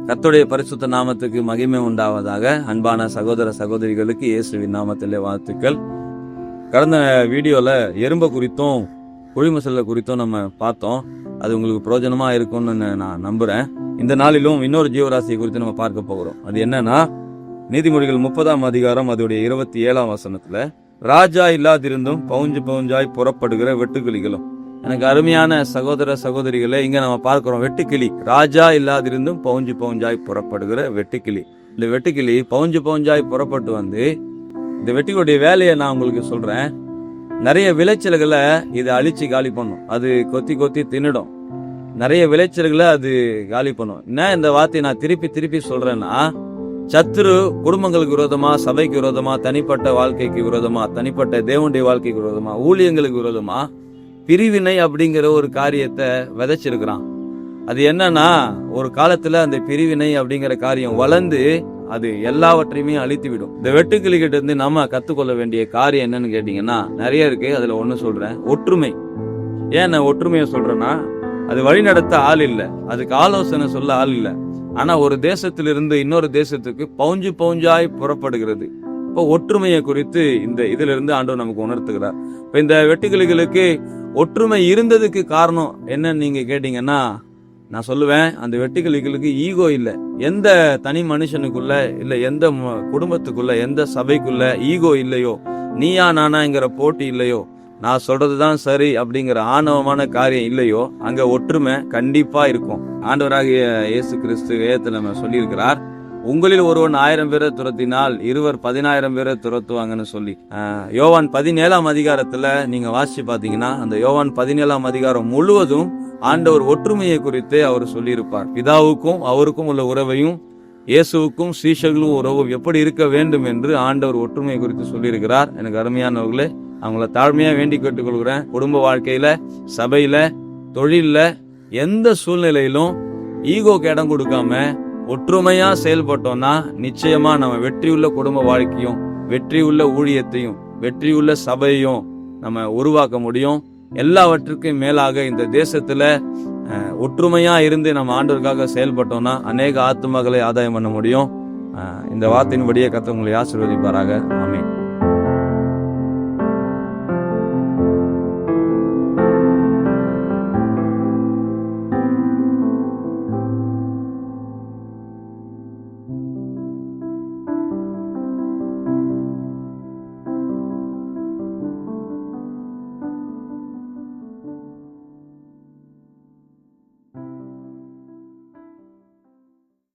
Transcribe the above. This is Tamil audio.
கர்த்தருடைய பரிசுத்த நாமத்துக்கு மகிமை உண்டாவதாக. அன்பான சகோதர சகோதரிகளுக்கு இயேசுவின் நாமத்திலே வாழ்த்துக்கள். கடந்த வீடியோல எறும்பை குறித்தும் குழிமசல்ல குறித்தும் நம்ம பார்த்தோம். அது உங்களுக்கு பிரயோஜனமா இருக்கும்னு நான் நம்புறேன். இந்த நாளிலும் இன்னொரு ஜீவராசியை குறித்து நம்ம பார்க்க போகிறோம். அது என்னன்னா, நீதிமொழிகள் 30ஆம் அதிகாரம் அதோடைய 27ஆம் வசனத்துல, ராஜா இல்லாதிருந்தும் பவுஞ்சு பவுஞ்சாய் புறப்படுகிற வெட்டுக்கிளிகளும். எனக்கு அருமையான சகோதர சகோதரிகளை, இங்க நம்ம பார்க்கிறோம் வெட்டுக்கிளி. ராஜா இல்லாதிருந்தும் பவுஞ்சு பவுஞ்சாய் புறப்படுகிற வெட்டுக்கிளி. இந்த வெட்டுக்கிளி பவுஞ்சு பவுஞ்சாய் புறப்பட்டு வந்து, இந்த வெட்டுக்கிளியுடைய வேலையை நான் உங்களுக்கு சொல்றேன். நிறைய விளைச்சல்களை இது அழிச்சு காலி பண்ணும். அது கொத்தி கொத்தி தின்னுடும். நிறைய விளைச்சல்களை அது காலி பண்ணும். என்ன இந்த வார்த்தையை நான் திருப்பி திருப்பி சொல்றேன்னா, சத்துரு குடும்பங்களுக்கு விரோதமா, சபைக்கு விரோதமா, தனிப்பட்ட வாழ்க்கைக்கு விரோதமா, தனிப்பட்ட தேவனுடைய வாழ்க்கைக்கு விரோதமா, ஊழியங்களுக்கு விரோதமா பிரிவினை அப்படிங்கிற ஒரு காரியத்தை விதைச்சிருக்கிறான். அது என்னன்னா, ஒரு காலத்துல அந்த பிரிவினை அப்படிங்கிற காரியம் வளர்ந்து அது எல்லாவற்றையுமே அழித்து விடும். இந்த வெட்டுக்கிளி கிட்ட இருந்து நம்ம கத்துக்கொள்ள வேண்டிய காரியம் என்னன்னு கேட்டீங்கன்னா நிறைய இருக்கு. அதுல ஒண்ணு சொல்றேன், ஒற்றுமை. ஏன் நான் ஒற்றுமையை சொல்றேன்னா, அது வழி நடத்த ஆள் இல்ல, அதுக்கு ஆலோசனை சொல்ல ஆள் இல்ல. ஆனா ஒரு தேசத்திலிருந்து இன்னொரு தேசத்துக்கு பவுஞ்சு பவுஞ்சாய் புறப்படுகிறது. இப்போ ஒற்றுமையை குறித்து இந்த இதுல இருந்து ஆண்டவர் நமக்கு உணர்த்துகிறார். இப்ப இந்த வெட்டுக்கிளிகளுக்கு ஒற்றுமை இருந்ததுக்கு காரணம் என்னன்னு நீங்க கேட்டீங்கன்னா, நான் சொல்லுவேன், அந்த வெட்டுக்கிளிகளுக்கு ஈகோ இல்ல. எந்த தனி மனுஷனுக்குள்ள இல்ல, எந்த குடும்பத்துக்குள்ள, எந்த சபைக்குள்ள ஈகோ இல்லையோ, நீயா நானாங்கிற போட்டி இல்லையோ, நான் சொல்றதுதான் சரி அப்படிங்கிற ஆணவமான காரியம் இல்லையோ, அங்க ஒற்றுமை கண்டிப்பா இருக்கும். ஆண்டவராகிய இயேசு கிறிஸ்து வேதத்துல நம்ம சொல்லியிருக்கிறார், உங்களில் ஒருவன் 1000 பேரை துரத்தினால் இருவர் 10,000 பேரை துரத்துவாங்கன்னு சொல்லி. யோவான் 17ஆம் அதிகாரத்துல நீங்க வாசிச்சு பாத்தீங்கன்னா, அந்த யோவான் 17ஆம் அதிகாரம் முழுவதும் ஆண்டவர் ஒற்றுமையை குறித்து அவர் சொல்லியிருப்பார். பிதாவுக்கும் அவருக்கும் உள்ள உறவையும், இயேசுவுக்கும் சீஷர்களும் உறவும் எப்படி இருக்க வேண்டும் என்று ஆண்டவர் ஒற்றுமையை குறித்து சொல்லியிருக்கிறார். எனக்கு அருமையானவர்களே, அவங்கள தாழ்மையா வேண்டி கேட்டுக்கொள்கிறேன். குடும்ப வாழ்க்கையில, சபையில, தொழில்ல, எந்த சூழ்நிலையிலும் ஈகோக்கு இடம் கொடுக்காம ஒற்றுமையா செயல்பட்டோம்னா நிச்சயமா நம்ம வெற்றியுள்ள குடும்ப வாழ்க்கையும், வெற்றியுள்ள ஊழியத்தையும், வெற்றியுள்ள சபையும் நம்ம உருவாக்க முடியும். எல்லாவற்றுக்கும் மேலாக இந்த தேசத்துல ஒற்றுமையா இருந்து நம்ம ஆண்டவருக்காக செயல்பட்டோம்னா அநேக ஆத்துமக்களை ஆதாயம் பண்ண முடியும். இந்த வார்த்தையின்படியே கர்த்தர் உங்களை ஆசீர்வதிப்பாராக. ஆமென்.